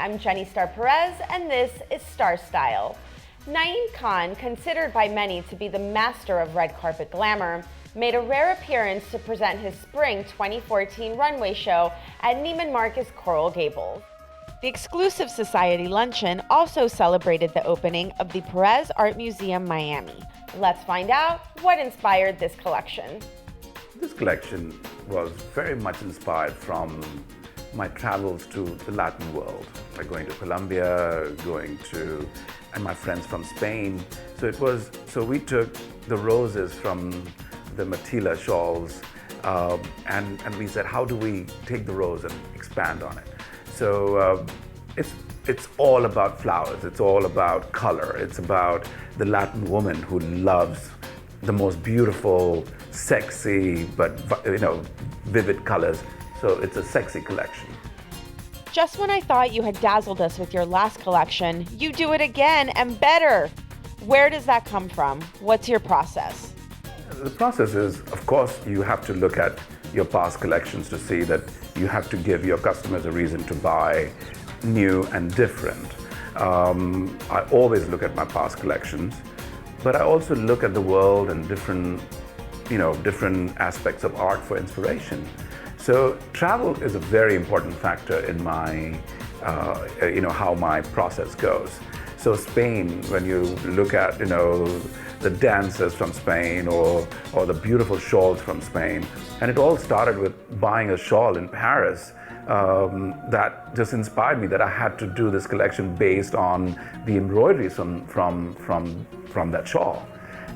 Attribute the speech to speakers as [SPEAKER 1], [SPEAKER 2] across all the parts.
[SPEAKER 1] I'm Jenny Starr Perez, and this is Starr Style. Naeem Khan, considered by many to be the master of red carpet glamour, made a rare appearance to present his spring 2014 runway show at Neiman Marcus Coral Gables. The exclusive society luncheon also celebrated the opening of the Perez Art Museum, Miami. Let's find out what inspired this collection.
[SPEAKER 2] This collection was very much inspired from my travels to the Latin world, like going to Colombia, and my friends from Spain. So we took the roses from the Matila shawls, and we said, how do we take the rose and expand on it? So it's all about flowers. It's all about color. It's about the Latin woman who loves the most beautiful, sexy, but vivid colors. So it's a sexy collection.
[SPEAKER 1] Just when I thought you had dazzled us with your last collection, you do it again and better. Where does that come from? What's your process?
[SPEAKER 2] The process is, of course, you have to look at your past collections to see that you have to give your customers a reason to buy new and different. I always look at my past collections, but I also look at the world and different aspects of art for inspiration. So travel is a very important factor in my, how my process goes. So Spain, when you look at, the dancers from Spain or the beautiful shawls from Spain, and it all started with buying a shawl in Paris that just inspired me that I had to do this collection based on the embroideries from that shawl.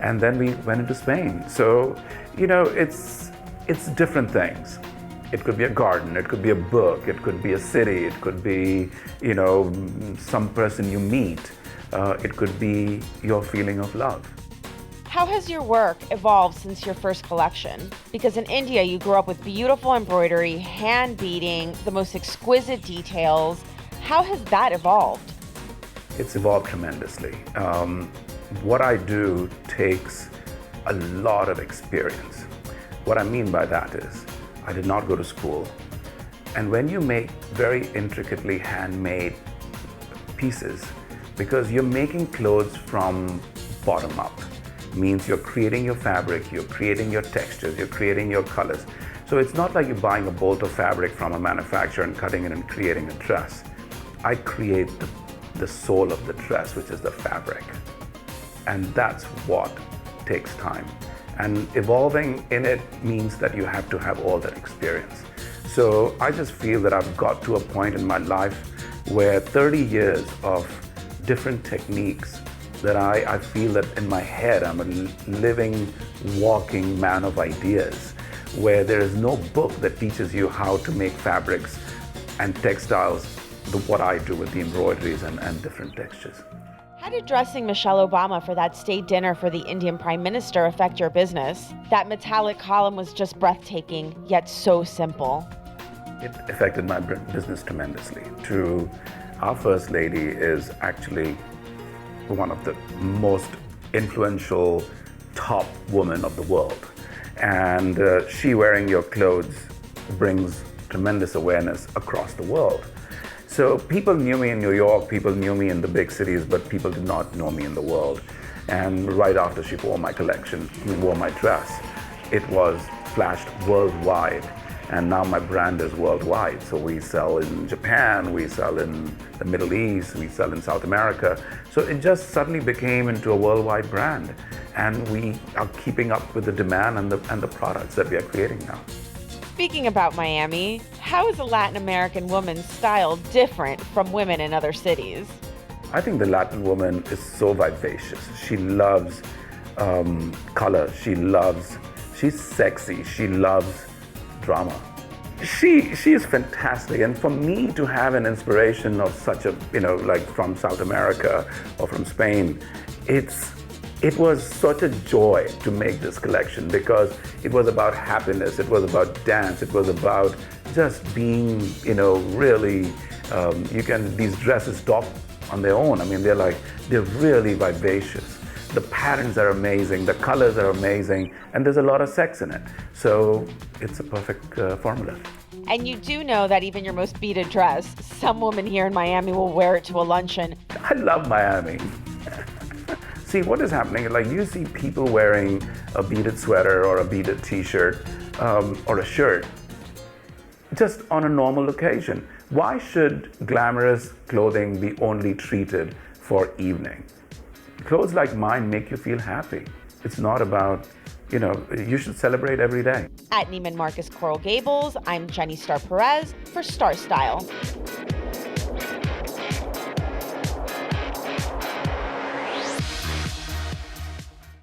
[SPEAKER 2] And then we went into Spain. So, it's different things. It could be a garden, it could be a book, it could be a city, it could be, some person you meet. It could be your feeling of love.
[SPEAKER 1] How has your work evolved since your first collection? Because in India, you grew up with beautiful embroidery, hand beading, the most exquisite details. How has that evolved?
[SPEAKER 2] It's evolved tremendously. What I do takes a lot of experience. What I mean by that is, I did not go to school. And when you make very intricately handmade pieces, because you're making clothes from bottom up, means you're creating your fabric, you're creating your textures, you're creating your colors. So it's not like you're buying a bolt of fabric from a manufacturer and cutting it and creating a dress. I create the soul of the dress, which is the fabric. And that's what takes time. And evolving in it means that you have to have all that experience. So I just feel that I've got to a point in my life where 30 years of different techniques that I feel that in my head I'm a living, walking man of ideas, where there is no book that teaches you how to make fabrics and textiles, what I do with the embroideries and different textures.
[SPEAKER 1] How did dressing Michelle Obama for that state dinner for the Indian Prime Minister affect your business? That metallic column was just breathtaking, yet so simple.
[SPEAKER 2] It affected my business tremendously. Our First Lady is actually one of the most influential top women of the world. And she wearing your clothes brings tremendous awareness across the world. So people knew me in New York, people knew me in the big cities, but people did not know me in the world. And right after she wore my collection, wore my dress, it was flashed worldwide. And now my brand is worldwide. So we sell in Japan, we sell in the Middle East, we sell in South America. So it just suddenly became into a worldwide brand. And we are keeping up with the demand and the products that we are creating now.
[SPEAKER 1] Speaking about Miami, how is a Latin American woman's style different from women in other cities?
[SPEAKER 2] I think the Latin woman is so vivacious. She loves color, she's sexy, she loves drama. She is fantastic, and for me to have an inspiration of such a, like from South America or from Spain, it was such a joy to make this collection because it was about happiness, it was about dance, it was about just being, really, these dresses talk on their own. I mean, they're really vivacious. The patterns are amazing, the colors are amazing, and there's a lot of sex in it. So it's a perfect formula.
[SPEAKER 1] And you do know that even your most beaded dress, some woman here in Miami will wear it to a luncheon.
[SPEAKER 2] I love Miami. See, what is happening, like you see people wearing a beaded sweater or a beaded t-shirt or a shirt just on a normal occasion. Why should glamorous clothing be only treated for evening? Clothes like mine make you feel happy. It's not about, you should celebrate every day.
[SPEAKER 1] At Neiman Marcus Coral Gables, I'm Jenny Starr Perez for Starr Style.